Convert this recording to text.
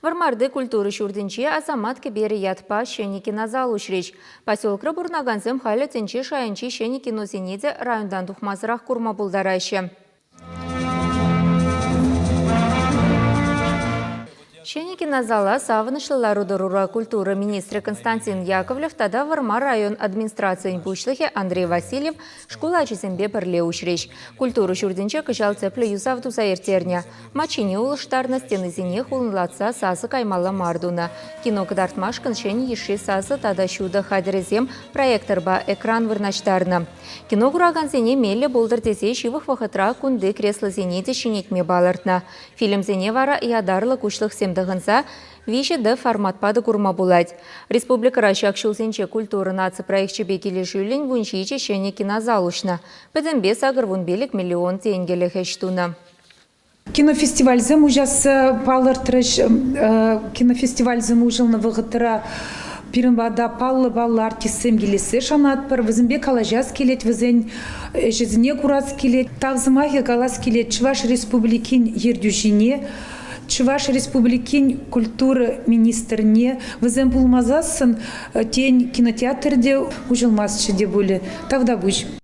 Вармарды культуры шурдинче азамат кебері ятпа шені кинозал ушреч. Поселкры бурнаганзым халі тінче шайынче шені кинозенеде райондан тухмазырақ курма булдарашы. Шені кинозала савынышлылар удырура культура министрі Константин Яковлев тада Варма район администрациян бушлыхе Андрей Васильев школа чесембе бірле ушреч. Культуру шурдинче кышал цеплі юзавду заертерня. Мачине улыштарна стенызине хулынлатса сасы каймала мардуна. Кино кыдартмашкын шені еши сасы тада шуда хадерезем проекторба экран вырначтарна. Кино кураганзене мелле болдыр десе шивых вахытра кунды креслы зенеде шинекме балыртна. Фильм зене вара ядарлы кушлых семдығынса виші ды форматпады курма булать. Республика Рашак шулсенче культура наци проектче бекелі жүлін вуншиче шене кинозал ушна. Бәдімбе сагыр вунбелік миллион тенгелі хэштуна. Кинофестиваль зем ужас палыртырыш кинофестиваль зем ужылны вғытыра Пиренбада баллы артистсем келесі шанат бір, візімбе калажас келет, візен жезіне курас келет, тавзымахе калас келет, Чуваш республикин ердюжине, Чуваш республикин культура министрне, візен булмазасын тень кинотеатрде ужылмасчы де болі. Тавда бұш.